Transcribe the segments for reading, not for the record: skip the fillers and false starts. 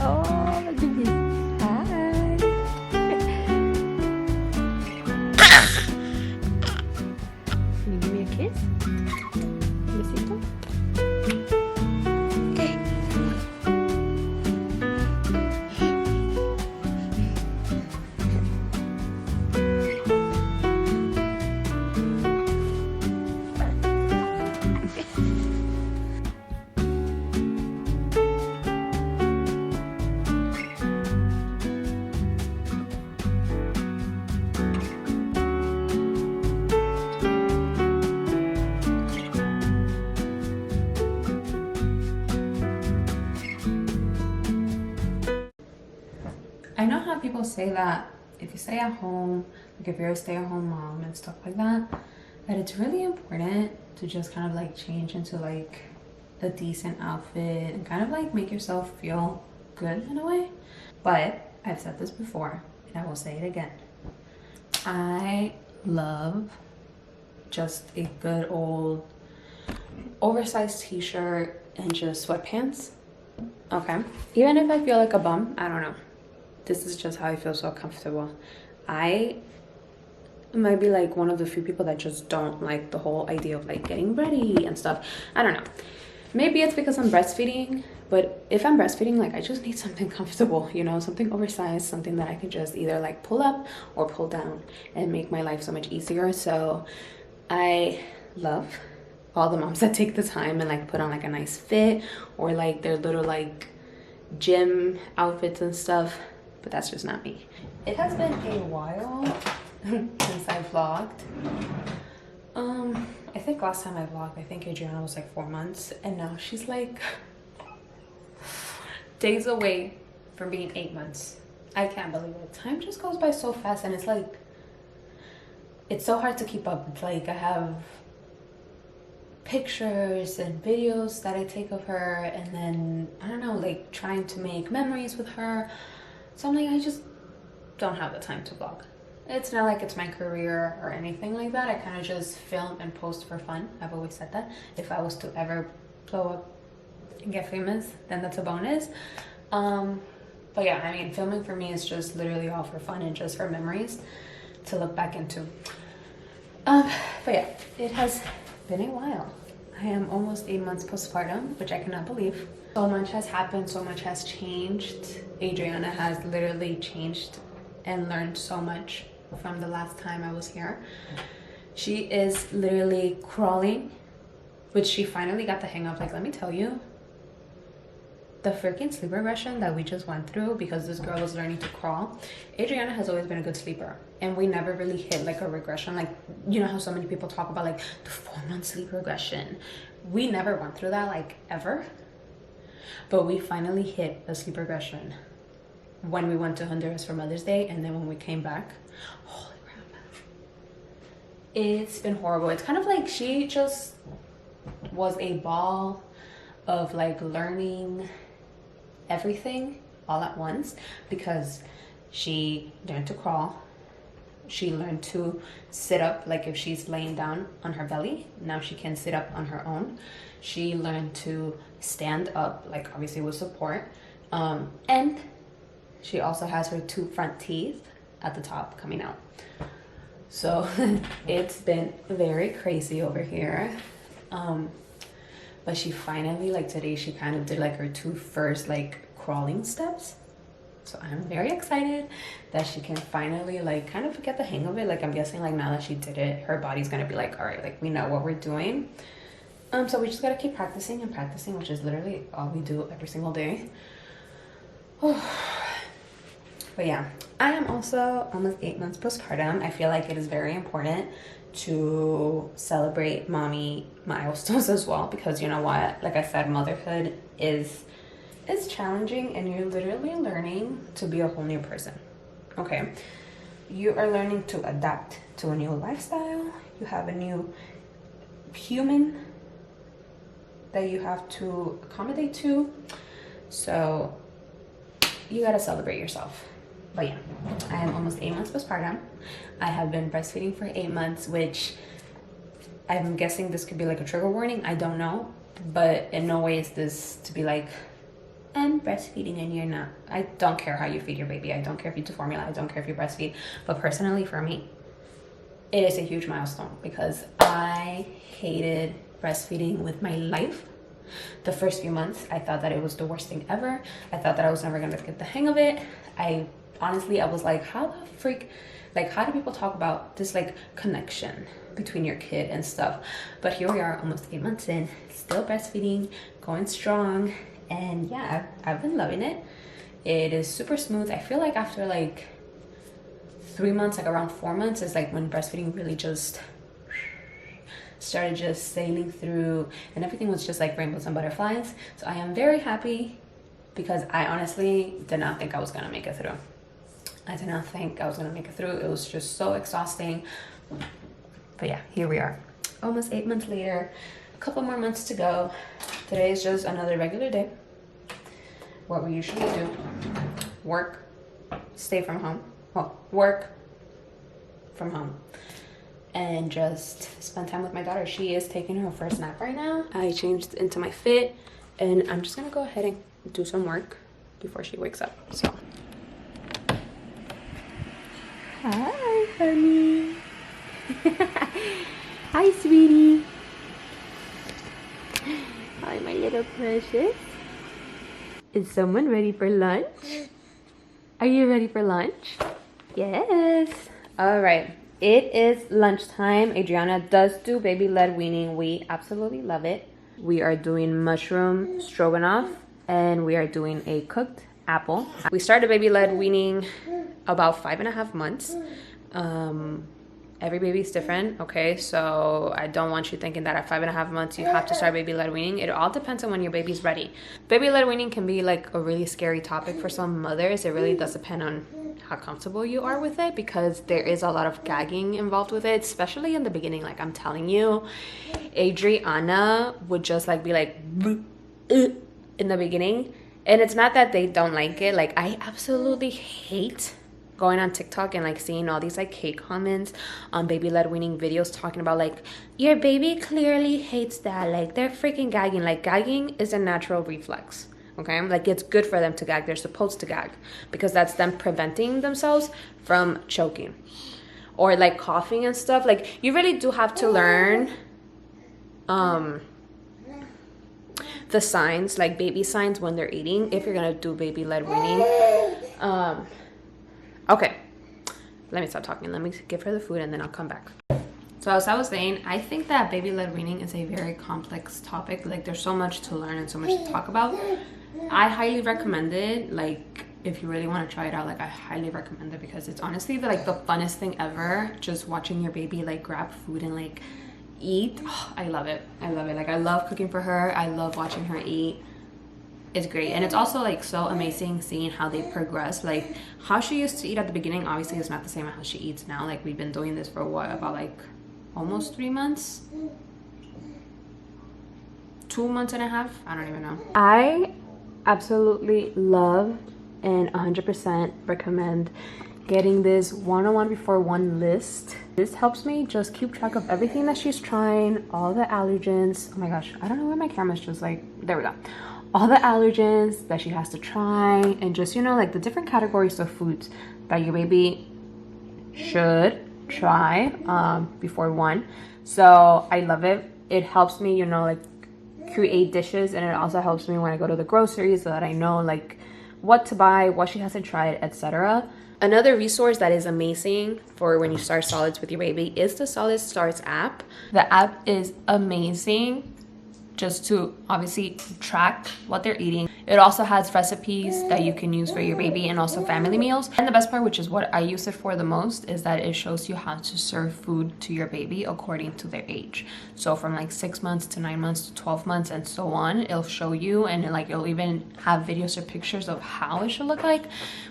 Oh, look at this. Hi. Can you give me a kiss? Besito? Okay. I know how people say that if you stay at home, like if you're a stay-at-home mom and stuff like that, that it's really important to just kind of like change into like a decent outfit and kind of like make yourself feel good in a way. But I've said this before and I will say it again. I love just a good old oversized t-shirt and just sweatpants. Okay, even if I feel like a bum, I don't know, this is just how I feel so comfortable. I might be like one of the few people that just don't like the whole idea of like getting ready and stuff. I don't know, maybe it's because I'm breastfeeding, but if I'm breastfeeding, like I just need something comfortable, you know, something oversized, something that I can just either like pull up or pull down and make my life so much easier. So I love all the moms that take the time and like put on like a nice fit or like their little like gym outfits and stuff, but that's just not me. It has been a while since I vlogged. I think last time I vlogged, I think Adriana was like 4 months, and now she's like days away from being 8 months. I can't believe it. Time just goes by so fast, and it's like, it's so hard to keep up. It's like I have pictures and videos that I take of her, and then I don't know, like trying to make memories with her. So I'm like, I just don't have the time to vlog. It's not like it's my career or anything like that. I kind of just film and post for fun. I've always said that. If I was to ever blow up and get famous, then that's a bonus. But yeah, I mean, filming for me is just literally all for fun and just for memories to look back into. But yeah, it has been a while. I am almost 8 months postpartum, which I cannot believe. So much has happened, so much has changed. Adriana has literally changed and learned so much from the last time I was here. She is literally crawling, which she finally got the hang of. Like, let me tell you, the freaking sleep regression that we just went through because this girl was learning to crawl. Adriana has always been a good sleeper, and we never really hit like a regression. Like, you know how so many people talk about like the 4-month sleep regression. We never went through that, like, ever. But we finally hit a sleep regression when we went to Honduras for Mother's Day, and then when we came back, holy crap, it's been horrible. It's kind of like she just was a ball of like learning everything all at once, because she learned to crawl, she learned to sit up, like if she's laying down on her belly, now she can sit up on her own. She learned to stand up, like obviously with support, and she also has her 2 front teeth at the top coming out. So it's been very crazy over here. But she finally, like today, she kind of did like her 2 first like crawling steps. So I'm very excited that she can finally like kind of get the hang of it. Like I'm guessing like now that she did it, her body's gonna be like, all right, like we know what we're doing. So we just gotta keep practicing and practicing, which is literally all we do every single day. But yeah, I am also almost 8 months postpartum. I feel like it is very important to celebrate mommy milestones as well, because you know what, like I said, motherhood is challenging, and you're literally learning to be a whole new person. Okay, you are learning to adapt to a new lifestyle. You have a new human that you have to accommodate to, so you gotta celebrate yourself. But yeah, I am almost 8 months postpartum. I have been breastfeeding for 8 months, which I'm guessing this could be like a trigger warning. I don't know, but in no way is this to be like am breastfeeding and you're not. I don't care how you feed your baby. I don't care if you do formula. I don't care if you breastfeed. But personally, for me, it is a huge milestone because I hated breastfeeding with my life. The first few months, I thought that it was the worst thing ever. I thought that I was never gonna get the hang of it. I was like, how the freak, like, how do people talk about this like connection between your kid and stuff? But here we are, almost 8 months in, still breastfeeding, going strong, and yeah, I've been loving it. It is super smooth. I feel like after like 3 months, like around 4 months, is like when breastfeeding really just started just sailing through, and everything was just like rainbows and butterflies. So I am very happy because I honestly did not think I was gonna make it through. I did not think I was gonna make it through. It was just so exhausting. But yeah, here we are, almost 8 months later, a couple more months to go. Today is just another regular day. What we usually do: work, stay from home, well, work from home, and just spend time with my daughter. She is taking her first nap right now. I changed into my fit, and I'm just gonna go ahead and do some work before she wakes up. So, hi, honey. Hi, sweetie. Hi, my little precious. Is someone ready for lunch? Are you ready for lunch? Yes. All right. It is lunchtime. Adriana does do baby-led weaning. We absolutely love it. We are doing mushroom stroganoff, and we are doing a cooked apple. We started baby-led weaning about 5.5 months. Every baby's different, okay? So I don't want you thinking that at 5.5 months you have to start baby-led weaning. It all depends on when your baby's ready. Baby-led weaning can be like a really scary topic for some mothers. It really does depend on how comfortable you are with it, because there is a lot of gagging involved with it, especially in the beginning. Like, I'm telling you, Adriana would just like be like in the beginning, and it's not that they don't like it. Like, I absolutely hate going on TikTok and like seeing all these like hate comments on baby-led weaning videos talking about like, your baby clearly hates that, like they're freaking gagging. Like, gagging is a natural reflex, okay? Like, it's good for them to gag. They're supposed to gag because that's them preventing themselves from choking or like coughing and stuff. Like, you really do have to learn the signs, like baby signs, when they're eating, if you're gonna do baby-led weaning. Okay, let me stop talking. Let me give her the food and then I'll come back. So as I was saying, I think that baby-led weaning is a very complex topic. Like, there's so much to learn and so much to talk about. I highly recommend it. Like, if you really want to try it out, like, I highly recommend it because it's honestly the funnest thing ever. Just watching your baby like grab food and like eat. Oh, I love it. I love it. Like, I love cooking for her. I love watching her eat. It's great. And it's also like so amazing seeing how they progress. Like, how she used to eat at the beginning obviously is not the same as how she eats now. Like, we've been doing this for what, about like almost 3 months, 2 months and a half, I don't even know. I absolutely love and 100% recommend getting this one-on-one before one list. This helps me just keep track of everything that she's trying, all the allergens. Oh my gosh, I don't know why my camera's just like, there we go. All the allergens that she has to try, and just, you know, like the different categories of foods that your baby should try before one. So I love it. It helps me, you know, like create dishes, and it also helps me when I go to the groceries so that I know like what to buy, what she hasn't tried, etc. Another resource that is amazing for when you start solids with your baby is the Solid Starts app. The app is amazing just to obviously track what they're eating. It also has recipes that you can use for your baby and also family meals. And the best part, which is what I use it for the most, is that it shows you how to serve food to your baby according to their age. So from like 6 months to 9 months to 12 months and so on, it'll show you, and like it'll even have videos or pictures of how it should look like,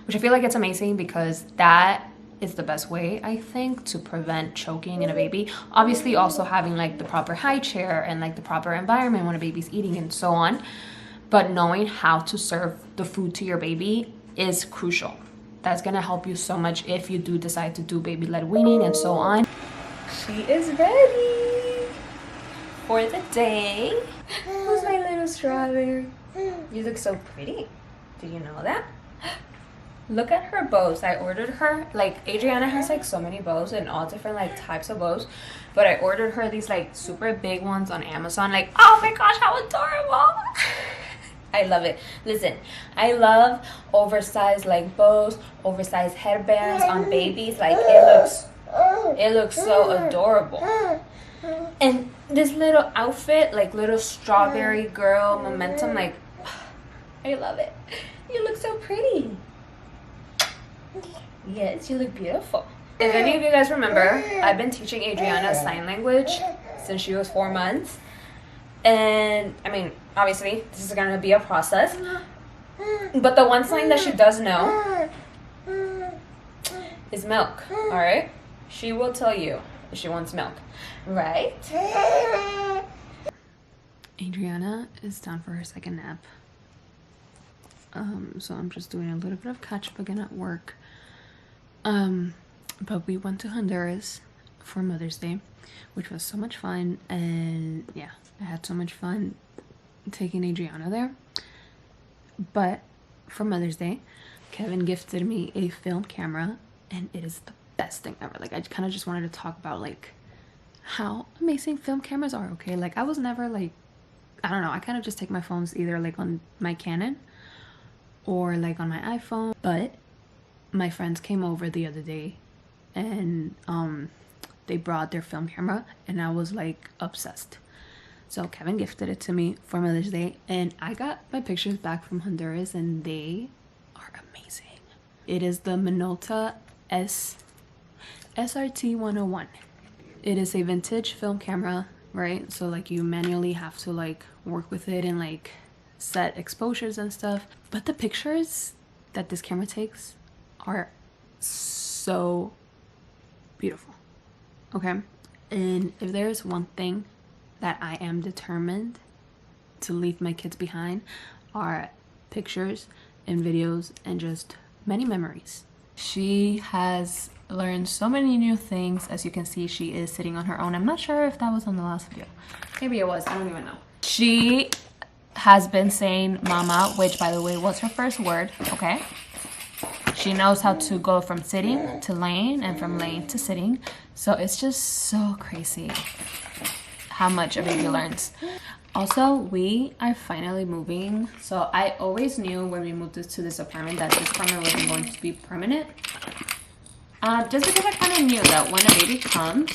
which I feel like it's amazing because that is the best way, I think, to prevent choking in a baby. Obviously also having like the proper high chair and like the proper environment when a baby's eating and so on, but knowing how to serve the food to your baby is crucial. That's gonna help you so much if you do decide to do baby-led weaning and so on. She is ready for the day. Who's my little strawberry? You look so pretty. Did you know that? Look at her bows. I ordered her, like, Adriana has like so many bows and all different like types of bows, but I ordered her these like super big ones on Amazon. Like, oh my gosh, how adorable. I love it. Listen, I love oversized like bows, oversized headbands on babies. Like, it looks so adorable. And this little outfit, like little strawberry girl momentum, like, I love it. You look so pretty. Yes, you look beautiful. If any of you guys remember, I've been teaching Adriana sign language since she was 4 months. And I mean, obviously, this is gonna be a process. But the one sign that she does know is milk, alright? She will tell you if she wants milk, right? Adriana is down for her second nap. So I'm just doing a little bit of catch up again at work. But we went to Honduras for Mother's Day, which was so much fun. And yeah, I had so much fun taking Adriana there. But for Mother's Day, Kevin gifted me a film camera, and it is the best thing ever. Like, I kind of just wanted to talk about like how amazing film cameras are. Okay, like I was never like, I don't know, I kind of just take my phones either like on my Canon or like on my iPhone. But my friends came over the other day and they brought their film camera, and I was like obsessed. So Kevin gifted it to me for Mother's Day, and I got my pictures back from Honduras and they are amazing. It is the Minolta SRT 101. It is a vintage film camera, right? So like you manually have to like work with it and like set exposures and stuff. But the pictures that this camera takes are so beautiful. Okay, and if there's one thing that I am determined to leave my kids behind, are pictures and videos and just many memories. She has learned so many new things. As you can see, she is sitting on her own. I'm not sure if that was on the last video. Maybe it was, I don't even know. She has been saying mama, which by the way was her first word, okay? She knows how to go from sitting to laying and from laying to sitting. So it's just so crazy how much a baby learns. Also, we are finally moving. So I always knew when we moved to this apartment that this apartment wasn't going to be permanent. Just because I kind of knew that when a baby comes,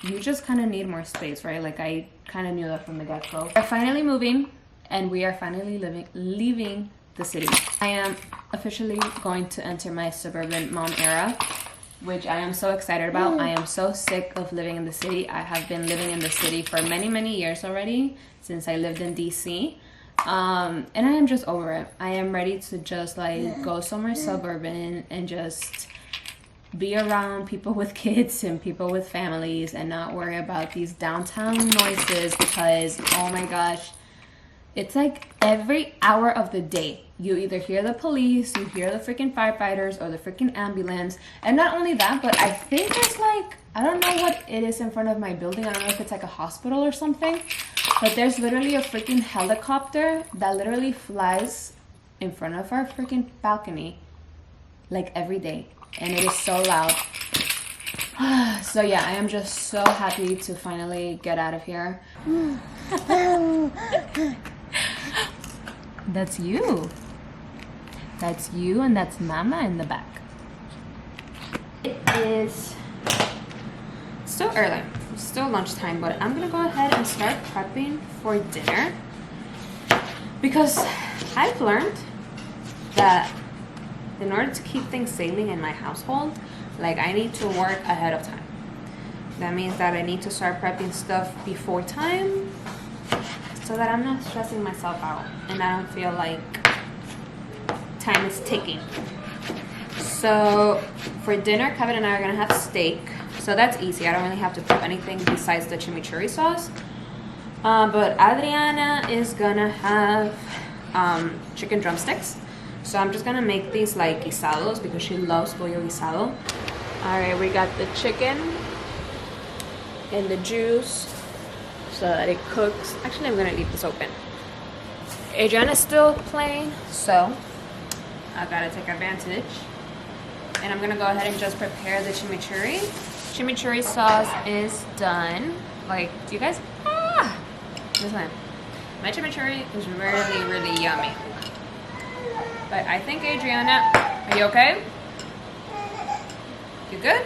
you just kind of need more space, right? Like I kind of knew that from the get-go. We're finally moving, and we are finally leaving the city. I am officially going to enter my suburban mom era, which I am so excited about. I am so sick of living in the city. I have been living in the city for many years already, since I lived in DC. And I am just over it. I am ready to just like go somewhere suburban and just be around people with kids and people with families and not worry about these downtown noises, because oh my gosh, it's like every hour of the day you either hear the police, you hear the freaking firefighters or the freaking ambulance. And not only that, but I think it's like, I don't know what it is in front of my building. I don't know if it's like a hospital or something, but there's literally a freaking helicopter that literally flies in front of our freaking balcony like every day, and it is so loud. So yeah, I am just so happy to finally get out of here. That's you. That's you, and that's mama in the back. It is still early. It's still lunchtime, but I'm gonna go ahead and start prepping for dinner, because I've learned that in order to keep things sailing in my household, like I need to work ahead of time. That means that I need to start prepping stuff before time, so that I'm not stressing myself out and I don't feel like time is ticking. So for dinner, Kevin and I are gonna have steak. So that's easy. I don't really have to prep anything besides the chimichurri sauce. But Adriana is gonna have chicken drumsticks. So I'm just gonna make these like guisados because she loves pollo guisado. All right, we got the chicken and the juice so that it cooks. Actually, I'm gonna leave this open. Adriana's still playing, so I gotta take advantage. And I'm gonna go ahead and just prepare the chimichurri. Chimichurri sauce is done. Like, do you guys? Ah! Listen, my chimichurri is really, really yummy. But I think, Adriana, are you okay? You good?